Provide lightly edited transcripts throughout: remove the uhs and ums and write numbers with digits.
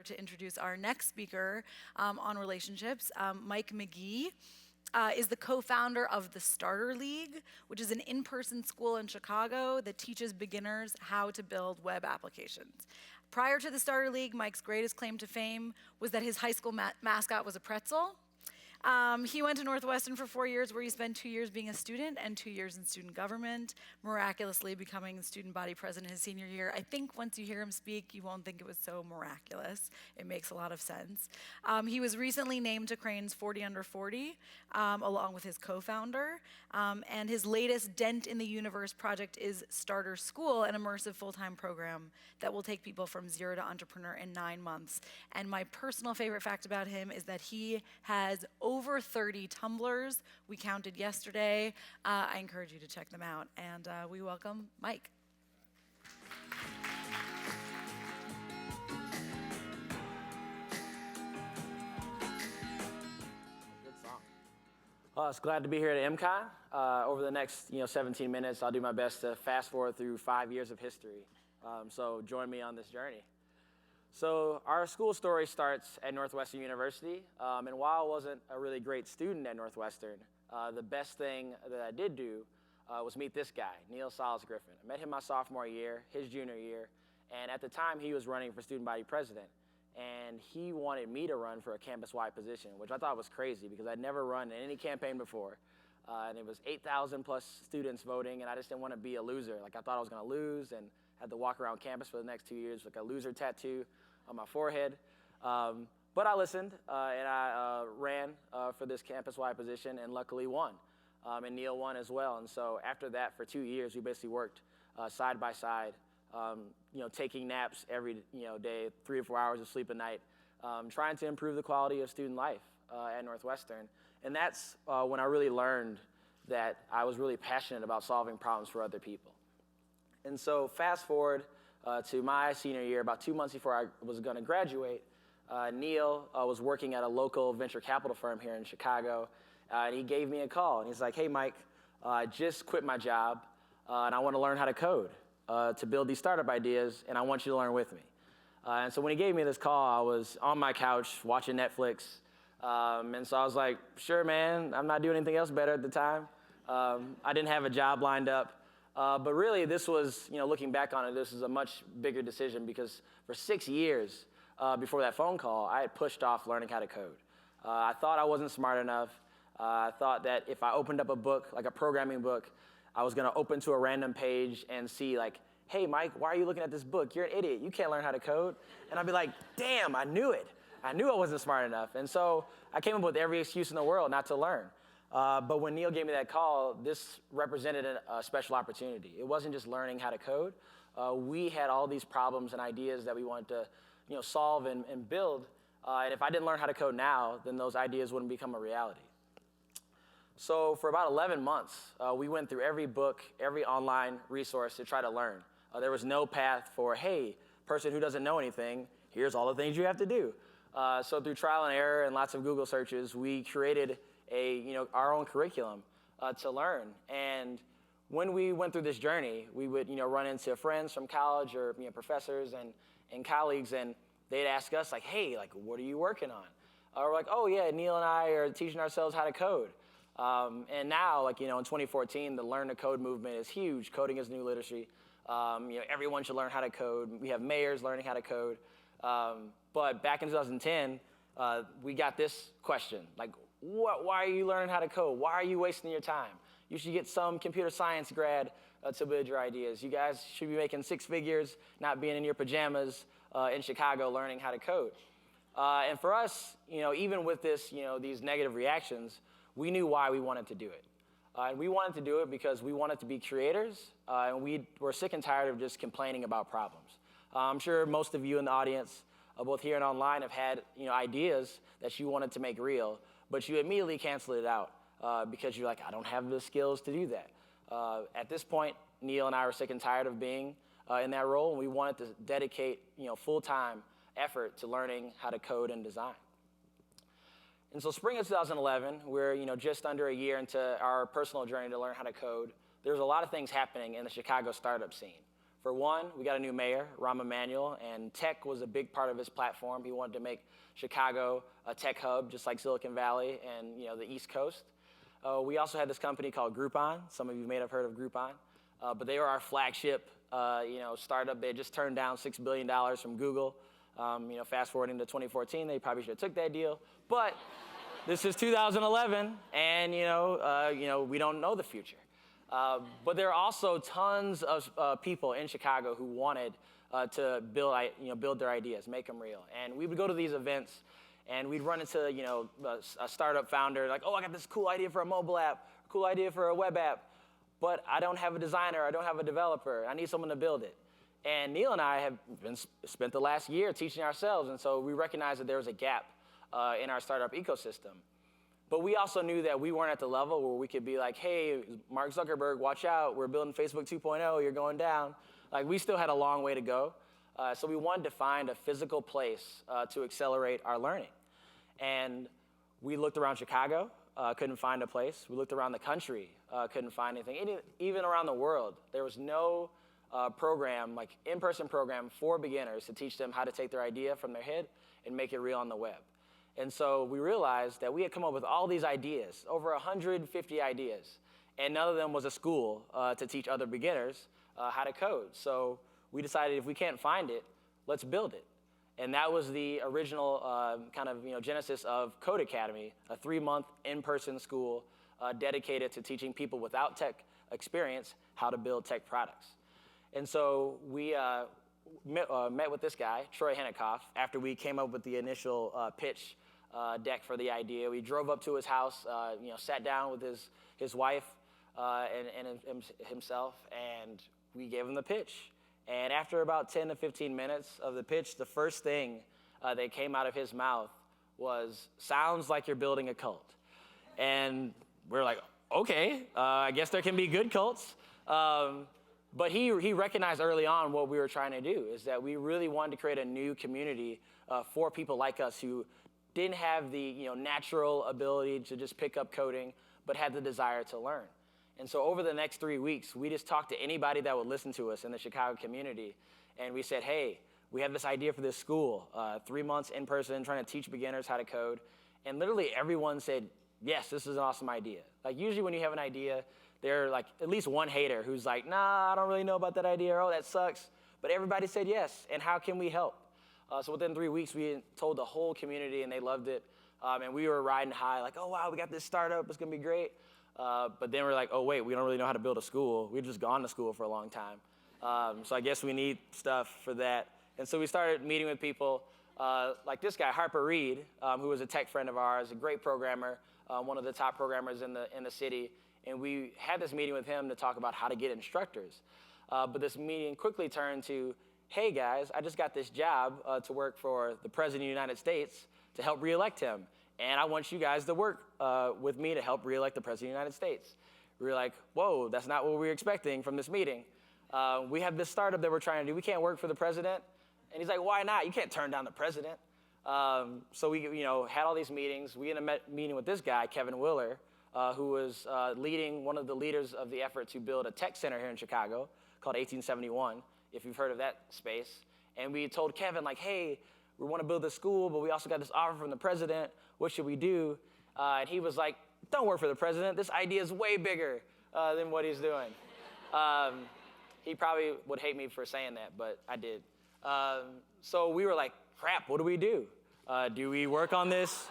to introduce our next speaker on relationships. Mike McGee is the co-founder of the Starter League, which is an in-person school in Chicago that teaches beginners how to build web applications. Prior to the Starter League, Mike's greatest claim to fame was that his high school mascot was a pretzel. He went to Northwestern for 4 years, where he spent 2 years being a student and 2 years in student government, miraculously becoming the student body president his senior year. I think once you hear him speak, you won't think it was so miraculous. It makes a lot of sense. He was recently named to Crain's 40 Under 40, along with his co-founder. And his latest Dent in the Universe project is Starter School, an immersive full-time program that will take people from zero to entrepreneur in 9 months. And my personal favorite fact about him is that he has over 30 tumblers. We counted yesterday. I encourage you to check them out. And we welcome Mike. Good song. It's glad to be here at MCON. Over the next 17 minutes, I'll do my best to fast forward through 5 years of history. So join me on this journey. So our school story starts at Northwestern University, and while I wasn't a really great student at Northwestern, the best thing that I did do was meet this guy, Neil Solis Griffin. I met him my sophomore year, his junior year, and at the time he was running for student body president, and he wanted me to run for a campus-wide position, which I thought was crazy because I'd never run in any campaign before, and it was 8,000 plus students voting, and I just didn't want to be a loser. Like, I thought I was going to lose and had to walk around campus for the next 2 years with like a loser tattoo on my forehead. But I listened, and I ran for this campus-wide position, and luckily won. And Neil won as well. And so after that, for 2 years, we basically worked side by side, taking naps every day, 3 or 4 hours of sleep a night, trying to improve the quality of student life at Northwestern. And that's when I really learned that I was really passionate about solving problems for other people. And so fast forward to my senior year, about 2 months before I was going to graduate, Neil was working at a local venture capital firm here in Chicago, and he gave me a call. And he's like, "Hey, Mike, I just quit my job, and I want to learn how to code to build these startup ideas, and I want you to learn with me." And so when he gave me this call, I was on my couch watching Netflix, and so I was like, "Sure, man, I'm not doing anything else better at the time." I didn't have a job lined up. But really, this was, looking back on it, this is a much bigger decision because for 6 years before that phone call, I had pushed off learning how to code. I thought I wasn't smart enough. I thought that if I opened up a book, like a programming book, I was going to open to a random page and see like, "Hey, Mike, why are you looking at this book? You're an idiot. You can't learn how to code." And I'd be like, "Damn, I knew it. I knew I wasn't smart enough." And so I came up with every excuse in the world not to learn. But when Neil gave me that call, this represented a special opportunity. It wasn't just learning how to code. We had all these problems and ideas that we wanted to solve and build. And if I didn't learn how to code now, then those ideas wouldn't become a reality. So for about 11 months, we went through every book, every online resource to try to learn. There was no path for, hey, person who doesn't know anything, here's all the things you have to do. So through trial and error and lots of Google searches, we created our own curriculum to learn. And when we went through this journey, we would run into friends from college or professors and colleagues, and they'd ask us like, "Hey, like, what are you working on?" Or we're like, "Oh yeah, Neil and I are teaching ourselves how to code." And now, in 2014, the Learn to Code movement is huge. Coding is new literacy. Everyone should learn how to code. We have mayors learning how to code. But back in 2010, we got this question, like, why are you learning how to code? Why are you wasting your time? You should get some computer science grad to build your ideas. You guys should be making 6 figures, not being in your pajamas in Chicago learning how to code. And for us, even with this, these negative reactions, we knew why we wanted to do it. And we wanted to do it because we wanted to be creators, and we were sick and tired of just complaining about problems. I'm sure most of you in the audience, both here and online, have had ideas that you wanted to make real, but you immediately canceled it out because you're like, "I don't have the skills to do that." At this point, Neil and I were sick and tired of being in that role, and we wanted to dedicate full-time effort to learning how to code and design. And so spring of 2011, we're just under a year into our personal journey to learn how to code. There's a lot of things happening in the Chicago startup scene. For one, we got a new mayor, Rahm Emanuel, and tech was a big part of his platform. He wanted to make Chicago a tech hub, just like Silicon Valley and the East Coast. We also had this company called Groupon. Some of you may have heard of Groupon, but they were our flagship, startup. They had just turned down $6 billion from Google. Fast forwarding to 2014, they probably should have took that deal, but this is 2011, and we don't know the future. But there are also tons of people in Chicago who wanted to build their ideas, make them real. And we would go to these events, and we'd run into a startup founder like, oh, I got this cool idea for a mobile app, cool idea for a web app, but I don't have a designer, I don't have a developer, I need someone to build it. And Neil and I have spent the last year teaching ourselves, and so we recognized that there was a gap in our startup ecosystem. But we also knew that we weren't at the level where we could be like, hey, Mark Zuckerberg, watch out, we're building Facebook 2.0, you're going down. Like, we still had a long way to go. So we wanted to find a physical place to accelerate our learning. And we looked around Chicago, couldn't find a place. We looked around the country, couldn't find anything. Even around the world, there was no program, like in-person program for beginners to teach them how to take their idea from their head and make it real on the web. And so we realized that we had come up with all these ideas, over 150 ideas, and none of them was a school to teach other beginners how to code. So we decided if we can't find it, let's build it. And that was the original genesis of Code Academy, a 3-month in-person school dedicated to teaching people without tech experience how to build tech products. And so we met with this guy, Troy Hennekoff, after we came up with the initial pitch deck for the idea. We drove up to his house, sat down with his wife and himself, and we gave him the pitch. And after about 10 to 15 minutes of the pitch, the first thing that came out of his mouth was, sounds like you're building a cult. And we're like, okay, I guess there can be good cults. But he recognized early on what we were trying to do, is that we really wanted to create a new community for people like us who didn't have the natural ability to just pick up coding, but had the desire to learn. And so over the next 3 weeks, we just talked to anybody that would listen to us in the Chicago community. And we said, hey, we have this idea for this school, 3 months in person, trying to teach beginners how to code. And literally everyone said, yes, this is an awesome idea. Like, usually when you have an idea, there are like at least one hater who's like, nah, I don't really know about that idea, or oh, that sucks. But everybody said yes, and how can we help? So within 3 weeks, we told the whole community, and they loved it. And we were riding high, like, oh, wow, we got this startup, it's gonna be great. But then we're like, oh, wait, we don't really know how to build a school. We've just gone to school for a long time. So I guess we need stuff for that. And so we started meeting with people like this guy, Harper Reed, who was a tech friend of ours, a great programmer, one of the top programmers in the city. And we had this meeting with him to talk about how to get instructors. But this meeting quickly turned to, hey, guys, I just got this job to work for the President of the United States to help reelect him. And I want you guys to work with me to help reelect the President of the United States. We were like, whoa, that's not what we were expecting from this meeting. We have this startup that we're trying to do. We can't work for the president. And he's like, why not? You can't turn down the president. So we had all these meetings. We ended up meeting with this guy, Kevin Willer, who was leading one of the leaders of the effort to build a tech center here in Chicago called 1871, if you've heard of that space. And we told Kevin, like, hey, we want to build this school, but we also got this offer from the president. What should we do? And he was like, don't work for the president. This idea is way bigger than what he's doing. He probably would hate me for saying that, but I did. So we were like, crap, what do we do? Do we work on this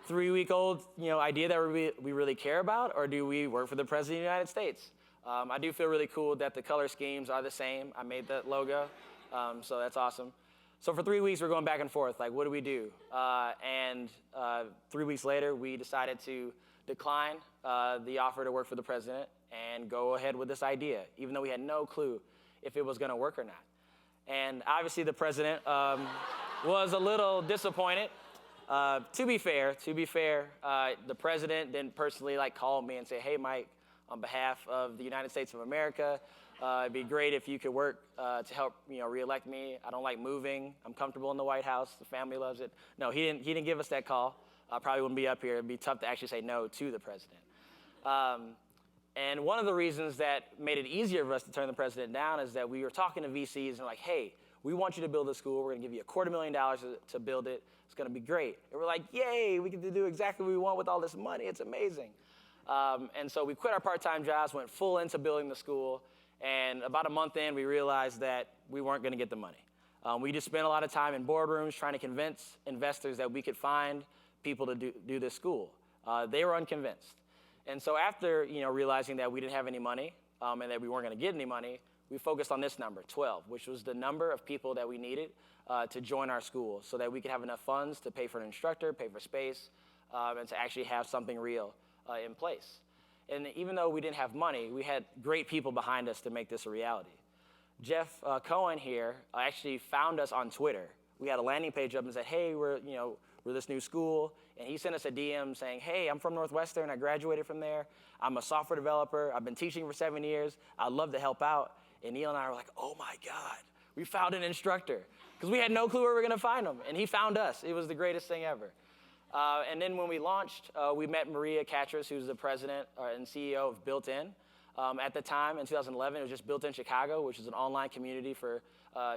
3-week-old idea that we really care about, or do we work for the President of the United States? I do feel really cool that the color schemes are the same. I made that logo, so that's awesome. So for 3 weeks, we're going back and forth, like, what do we do? And 3 weeks later, we decided to decline the offer to work for the president and go ahead with this idea, even though we had no clue if it was going to work or not. And obviously, the president was a little disappointed. To be fair, the president didn't personally call me and say, hey, Mike, on behalf of the United States of America, it'd be great if you could work to help reelect me. I don't like moving. I'm comfortable in the White House. The family loves it. No, he didn't give us that call. I probably wouldn't be up here. It'd be tough to actually say no to the president. And one of the reasons that made it easier for us to turn the president down is that we were talking to VCs and like, hey, we want you to build a school. We're going to give you $250,000 to build it. It's going to be great. And we're like, yay, we get to do exactly what we want with all this money. It's amazing. And so we quit our part-time jobs, went full into building the school. And about a month in, we realized that we weren't going to get the money. We just spent a lot of time in boardrooms trying to convince investors that we could find people to do this school. They were unconvinced. And so after realizing that we didn't have any money and that we weren't going to get any money, we focused on this number, 12, which was the number of people that we needed to join our school so that we could have enough funds to pay for an instructor, pay for space, and to actually have something real in place. And even though we didn't have money, we had great people behind us to make this a reality. Jeff Cohen here actually found us on Twitter. We had a landing page up and said, hey, we're this new school. And he sent us a DM saying, hey, I'm from Northwestern. I graduated from there. I'm a software developer. I've been teaching for 7 years. I'd love to help out. And Neil and I were like, oh my God, we found an instructor. Because we had no clue where we were going to find him. And he found us. It was the greatest thing ever. And then when we launched, we met Maria Katras, who's the president and CEO of Built-In. At the time, in 2011, it was just Built-In Chicago, which is an online community for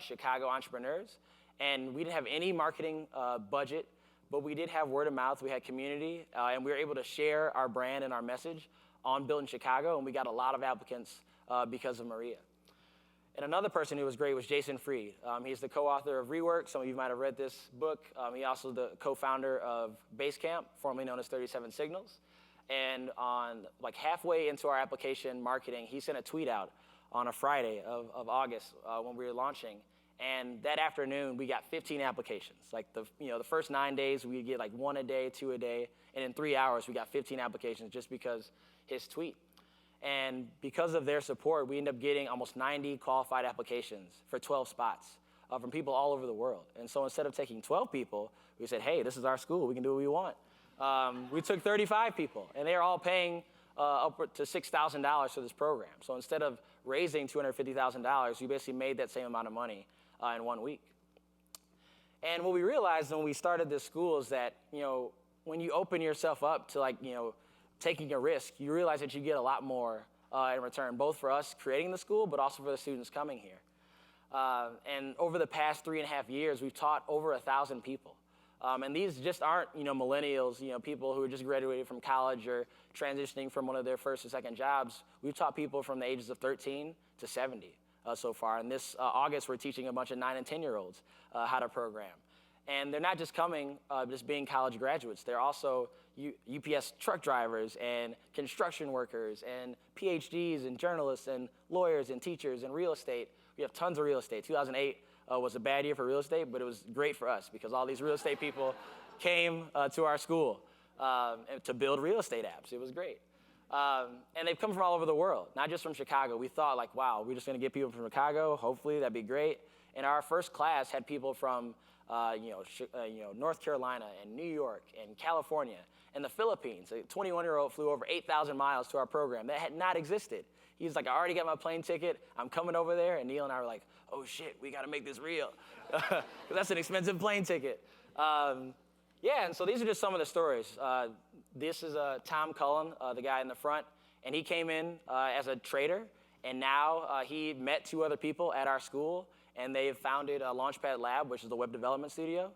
Chicago entrepreneurs. And we didn't have any marketing budget, but we did have word of mouth. We had community, and we were able to share our brand and our message on Built in Chicago, and we got a lot of applicants because of Maria. And another person who was great was Jason Fried. He's the co-author of Rework. Some of you might have read this book. He's also the co-founder of Basecamp, formerly known as 37 Signals. And on like halfway into our application marketing, he sent a tweet out on a Friday of August when we were launching. And that afternoon, we got 15 applications. Like the first 9 days, we'd get like 1 a day, 2 a day. And in 3 hours, we got 15 applications just because his tweet. And because of their support, we ended up getting almost 90 qualified applications for 12 spots from people all over the world. And so instead of taking 12 people, we said, hey, this is our school. We can do what we want. We took 35 people, and they're all paying upward to $6,000 for this program. So instead of raising $250,000, we basically made that same amount of money in 1 week. And what we realized when we started this school is that, when you open yourself up to taking a risk, you realize that you get a lot more in return, both for us creating the school, but also for the students coming here. And over the past 3.5 years, we've taught over 1,000 people. And these just aren't, millennials, people who just graduated from college or transitioning from one of their first or second jobs. We've taught people from the ages of 13 to 70 so far. And this August, we're teaching a bunch of 9 and 10-year-olds how to program. And they're not just coming, just being college graduates. They're also UPS truck drivers and construction workers and PhDs and journalists and lawyers and teachers and real estate. We have tons of real estate. 2008 was a bad year for real estate, but it was great for us because all these real estate people came to our school to build real estate apps. It was great. And they've come from all over the world, not just from Chicago. We thought wow, we're just going to get people from Chicago. Hopefully that'd be great. And our first class had people from North Carolina and New York and California and the Philippines. A 21-year-old flew over 8,000 miles to our program. That had not existed. He's like, I already got my plane ticket. I'm coming over there. And Neil and I were like, oh, shit, we got to make this real. Because that's an expensive plane ticket. And so these are just some of the stories. This is Tom Cullen, the guy in the front. And he came in as a trader. And now he met 2 other people at our school. And they've founded Launchpad Lab, which is the web development studio.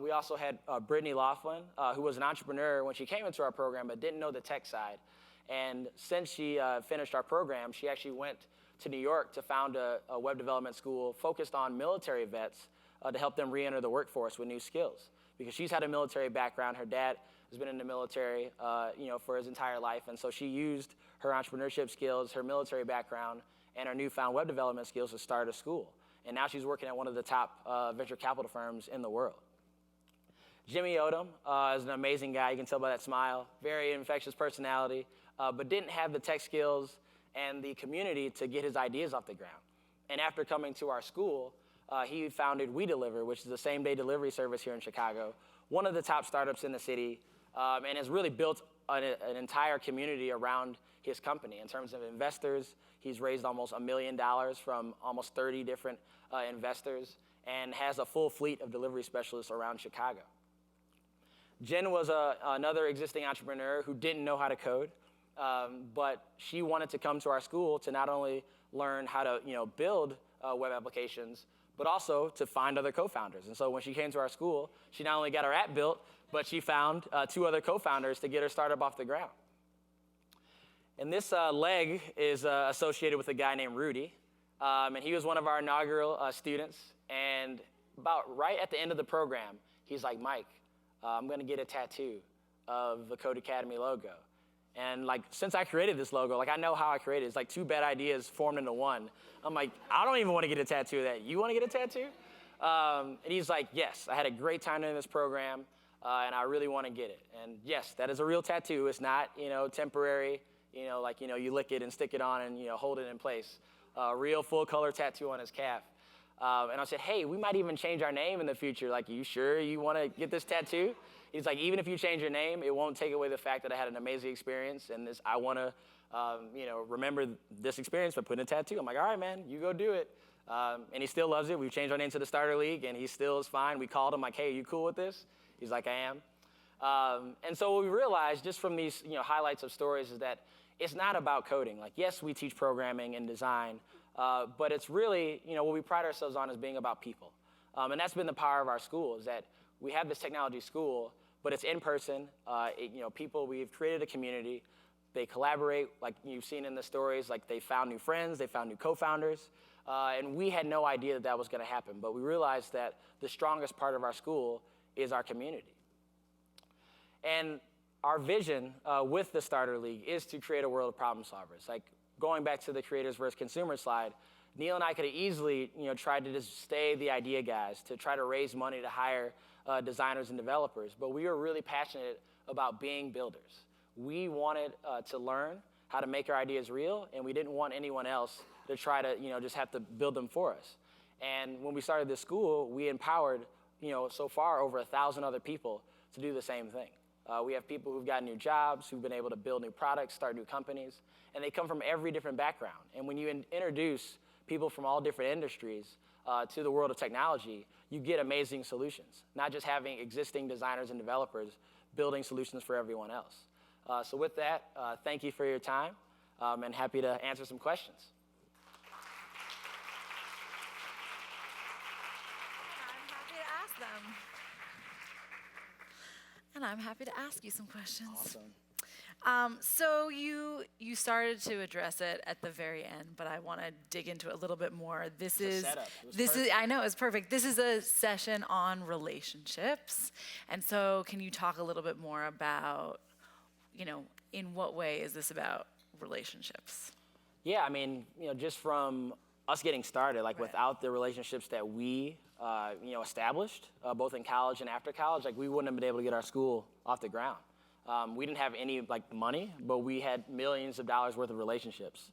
We also had Brittany Laughlin, who was an entrepreneur when she came into our program, but didn't know the tech side. And since she finished our program, she actually went to New York to found a web development school focused on military vets to help them re-enter the workforce with new skills. Because she's had a military background. Her dad has been in the military for his entire life. And so she used her entrepreneurship skills, her military background, and her newfound web development skills to start a school. And now she's working at one of the top venture capital firms in the world. Jimmy Odom is an amazing guy. You can tell by that smile. Very infectious personality, but didn't have the tech skills and the community to get his ideas off the ground. And after coming to our school, he founded We Deliver, which is the same-day delivery service here in Chicago, one of the top startups in the city, and has really built an entire community around his company. In terms of investors, he's raised almost $1 million from almost 30 different investors and has a full fleet of delivery specialists around Chicago. Jen was another existing entrepreneur who didn't know how to code. but she wanted to come to our school to not only learn how to build web applications, but also to find other co-founders. And so when she came to our school, she not only got her app built, but she found 2 other co-founders to get her startup off the ground. And this leg is associated with a guy named Rudy. And he was one of our inaugural students. And about right at the end of the program, he's like, Mike, I'm going to get a tattoo of the Code Academy logo. And like, since I created this logo, like I know how I created it. It's like 2 bad ideas formed into one. I'm like, I don't even want to get a tattoo of that. You want to get a tattoo? And he's like, yes, I had a great time in this program, and I really want to get it. And yes, that is a real tattoo. It's not, temporary, like, you lick it and stick it on and, hold it in place. Real full color tattoo on his calf. And I said, hey, we might even change our name in the future. Like, you sure you want to get this tattoo? He's like, even if you change your name, it won't take away the fact that I had an amazing experience, and I want to, remember this experience by putting a tattoo. I'm like, all right, man, you go do it. And he still loves it. We've changed our name to the Starter League, and he still is fine. We called him like, hey, are you cool with this? He's like, I am. And so what we realized just from these highlights of stories is that it's not about coding. Like, yes, we teach programming and design, but it's really, what we pride ourselves on is being about people. And that's been the power of our school, is that we have this technology school, but it's in person. People, we've created a community. They collaborate, like you've seen in the stories, like they found new friends, they found new co-founders, and we had no idea that was going to happen, but we realized that the strongest part of our school is our community. And our vision with the Starter League is to create a world of problem solvers. Like, going back to the creators versus consumers slide, Neil and I could have easily tried to just stay the idea guys, to try to raise money to hire designers and developers, but we were really passionate about being builders. We wanted to learn how to make our ideas real, and we didn't want anyone else to try to just have to build them for us. And when we started this school, we empowered so far over 1,000 other people to do the same thing. We have people who've got new jobs, who've been able to build new products, start new companies, and they come from every different background. And when you introduce people from all different industries to the world of technology, you get amazing solutions, not just having existing designers and developers building solutions for everyone else. So with that, thank you for your time, and happy to answer some questions. And I'm happy to ask you some questions. Awesome. So you started to address it at the very end, but I want to dig into it a little bit more. I know, it's perfect. This is a session on relationships. And so can you talk a little bit more about, in what way is this about relationships? Yeah, I mean, just from us getting started, like, Right. without the relationships that we established, both in college and after college, like, we wouldn't have been able to get our school off the ground. We didn't have any money, but we had millions of dollars worth of relationships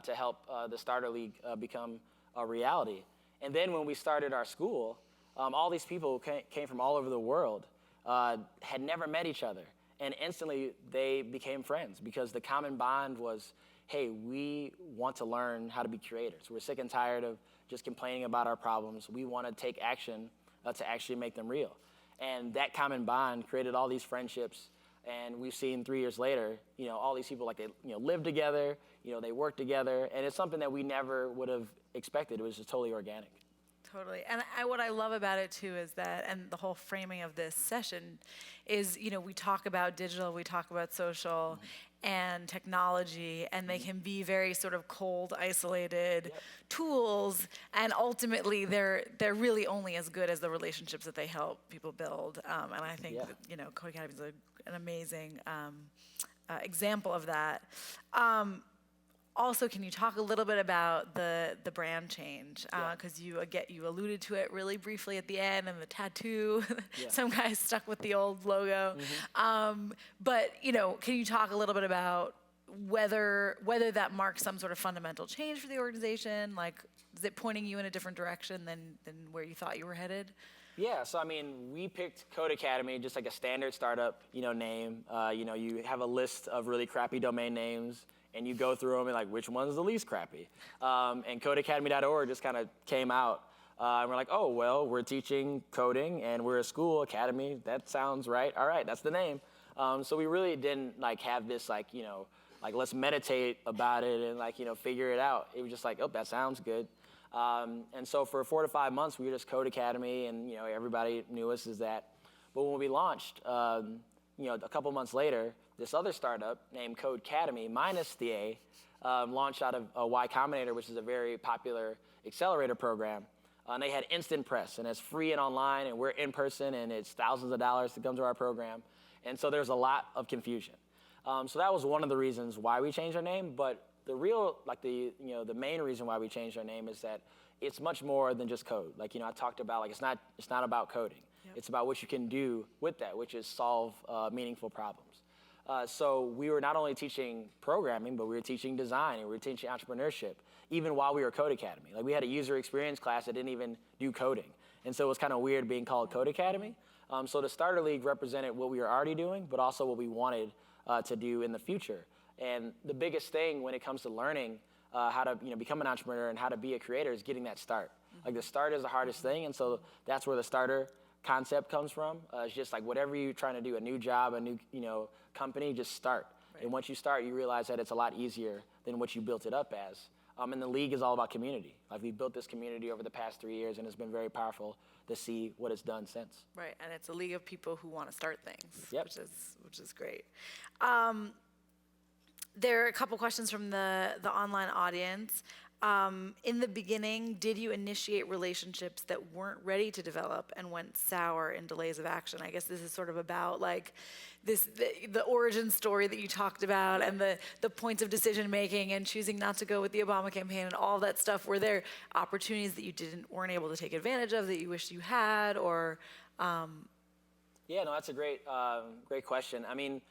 to help the Starter League become a reality. And then when we started our school, all these people came from all over the world, had never met each other, and instantly they became friends because the common bond was, hey, we want to learn how to be creators. We're sick and tired of just complaining about our problems. We want to take action to actually make them real. And that common bond created all these friendships. And we've seen 3 years later, all these people, like, they live together, they work together. And it's something that we never would have expected. It was just totally organic. Totally. And what I love about it too is that, and the whole framing of this session is, we talk about digital, we talk about social and technology, and they can be very sort of cold, isolated tools, and ultimately they're really only as good as the relationships that they help people build. And I think that, Code Academy is an amazing example of that. Also, can you talk a little bit about the brand change? Because you alluded to it really briefly at the end, and the tattoo. Some guys stuck with the old logo. But can you talk a little bit about whether that marks some sort of fundamental change for the organization? Like, is it pointing you in a different direction than where you thought you were headed? Yeah, so I mean, we picked Code Academy, just like a standard startup, name. You have a list of really crappy domain names, and you go through them and like, which one's the least crappy? And codeacademy.org just kind of came out. And we're like, oh, well, we're teaching coding and we're a school, academy. That sounds right. All right, that's the name. So we really didn't have this like, let's meditate about it and, like, figure it out. It was just like, oh, that sounds good. And so for 4 to 5 months, we were just Code Academy, and, everybody knew us as that. But when we launched, a couple months later, this other startup named Code Academy, minus the A, launched out of Y Combinator, which is a very popular accelerator program. And they had instant press, and it's free and online, and we're in person, and it's thousands of dollars to come to our program. And so there's a lot of confusion. So that was one of the reasons why we changed our name. But the real, the main reason why we changed our name is that it's much more than just code. Like, I talked about, like, it's not about coding. Yep. It's about what you can do with that, which is solve meaningful problems. So we were not only teaching programming, but we were teaching design, and we were teaching entrepreneurship, even while we were Code Academy. Like, we had a user experience class that didn't even do coding. And so it was kind of weird being called Code Academy. So the Starter League represented what we were already doing, but also what we wanted to do in the future. And the biggest thing when it comes to learning how to become an entrepreneur and how to be a creator is getting that start. Like, the start is the hardest thing, and so that's where the starter concept comes from. It's just like whatever you're trying to do, a new job, a new company, just start. Right. And once you start, you realize that it's a lot easier than what you built it up as. And the league is all about community. Like, we built this community over the past 3 years, and it's been very powerful to see what it's done since. Right, and it's a league of people who want to start things, yep. which is great. There are a couple questions from the online audience. In the beginning, did you initiate relationships that weren't ready to develop and went sour in delays of action? I guess this is sort of about like the origin story that you talked about, and the points of decision making and choosing not to go with the Obama campaign and all that stuff. Were there opportunities that you weren't able to take advantage of that you wish you had, or? Yeah, no, that's a great question. I mean,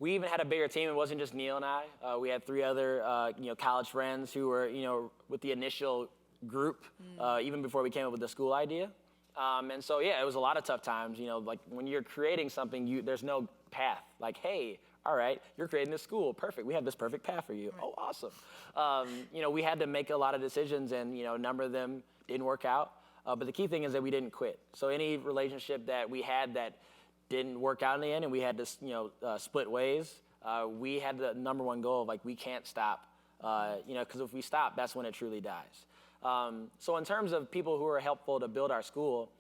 we even had a bigger team. It wasn't just Neil and I. We had 3 other, college friends who were, with the initial group, even before we came up with the school idea. And so, yeah, it was a lot of tough times. Like, when you're creating something, there's no path. Like, hey, all right, you're creating this school. Perfect. We have this perfect path for you. Right. Oh, awesome. We had to make a lot of decisions, and, a number of them didn't work out. But the key thing is that we didn't quit. So any relationship that we had that didn't work out in the end, and we had to split ways, we had the number one goal of, like, we can't stop, because if we stop, that's when it truly dies. So in terms of people who were helpful to build our school,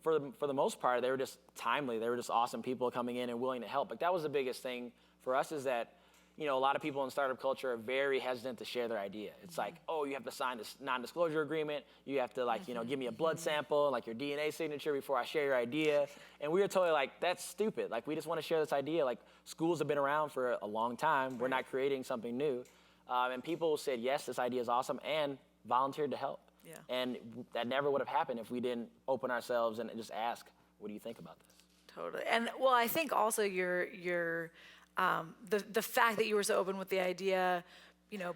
for the most part, they were just timely. They were just awesome people coming in and willing to help. Like, that was the biggest thing for us, is that a lot of people in startup culture are very hesitant to share their idea. It's like, oh, you have to sign this non-disclosure agreement. You have to, like, give me a blood sample and, like, your DNA signature before I share your idea. And we were totally like, that's stupid. Like, we just want to share this idea. Like, schools have been around for a long time. We're not creating something new. And people said, yes, this idea is awesome, and volunteered to help. Yeah. And that never would have happened if we didn't open ourselves and just ask, what do you think about this? Totally. And, well, I think also the fact that you were so open with the idea,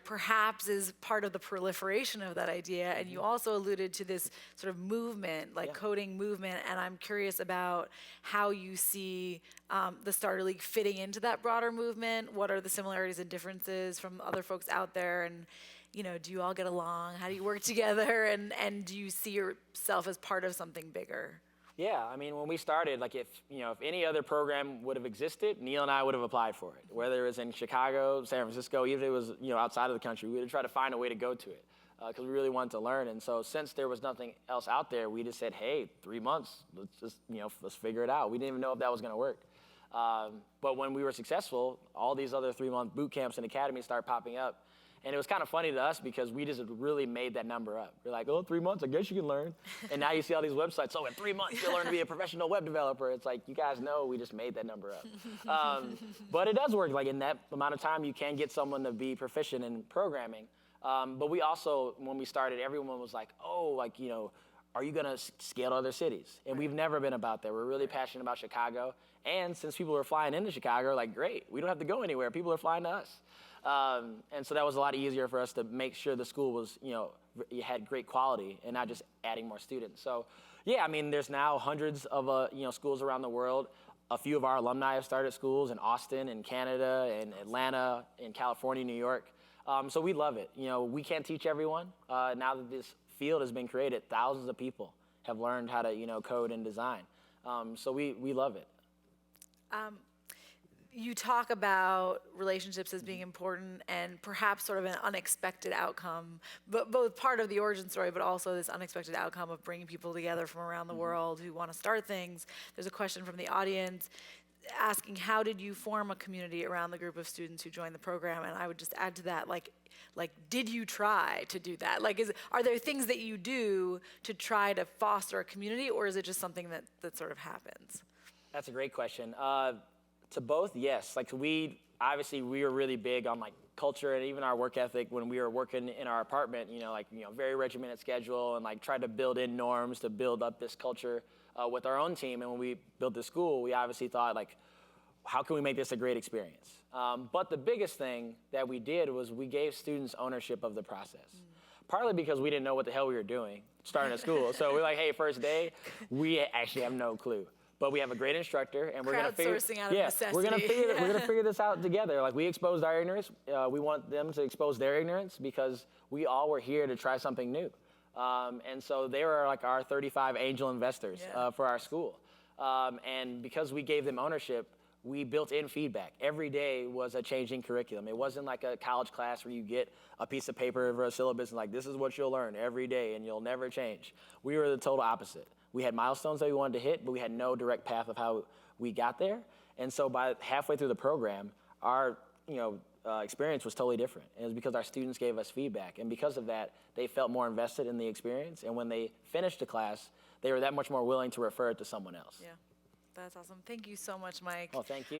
perhaps is part of the proliferation of that idea. And you also alluded to this sort of movement, like coding movement. And I'm curious about how you see the Starter League fitting into that broader movement. What are the similarities and differences from other folks out there? And, do you all get along? How do you work together? And do you see yourself as part of something bigger? Yeah, I mean, when we started, like, if any other program would have existed, Neil and I would have applied for it. Whether it was in Chicago, San Francisco, even if it was, outside of the country, we would try to find a way to go to it, because we really wanted to learn. And so since there was nothing else out there, we just said, hey, 3 months, let's just, let's figure it out. We didn't even know if that was going to work. But when we were successful, all these other 3-month boot camps and academies started popping up. And it was kind of funny to us because we just really made that number up. We're like, oh, 3 months, I guess you can learn. And now you see all these websites, so in 3 months, you'll learn to be a professional web developer. It's like, you guys know we just made that number up. But it does work. Like, in that amount of time, you can get someone to be proficient in programming. But we also, when we started, everyone was like, oh, like, are you going to scale to other cities? And we've never been about that. We're really passionate about Chicago. And since people are flying into Chicago, like, great, we don't have to go anywhere. People are flying to us. And so that was a lot easier for us to make sure the school was, had great quality and not just adding more students. So, yeah, I mean, there's now hundreds of, schools around the world. A few of our alumni have started schools in Austin, in Canada, in Atlanta, in California, New York. So we love it. We can't teach everyone. Now that this field has been created, thousands of people have learned how to, code and design. So we love it. you talk about relationships as being important and perhaps sort of an unexpected outcome, but both part of the origin story, but also this unexpected outcome of bringing people together from around the world who want to start things. There's a question from the audience asking, how did you form a community around the group of students who joined the program? And I would just add to that, like, did you try to do that? Like, are there things that you do to try to foster a community, or is it just something that sort of happens? That's a great question. To both, yes. Like we were really big on like culture and even our work ethic when we were working in our apartment, very regimented schedule and like tried to build in norms to build up this culture with our own team. And when we built the school, we obviously thought like, how can we make this a great experience? But the biggest thing that we did was we gave students ownership of the process. Partly because we didn't know what the hell we were doing starting at school. So we're like, hey, first day, we actually have no clue. But we have a great instructor, and we're gonna figure. We're gonna figure this out together. Like we exposed our ignorance. We want them to expose their ignorance because we all were here to try something new. And so they were like our 35 angel investors for our school. And because we gave them ownership, we built in feedback. Every day was a changing curriculum. It wasn't like a college class where you get a piece of paper or a syllabus and like, this is what you'll learn every day and you'll never change. We were the total opposite. We had milestones that we wanted to hit, but we had no direct path of how we got there. And so by halfway through the program, our experience was totally different. And it was because our students gave us feedback. And because of that, they felt more invested in the experience. And when they finished the class, they were that much more willing to refer it to someone else. Yeah, that's awesome. Thank you so much, Mike. Well, thank you.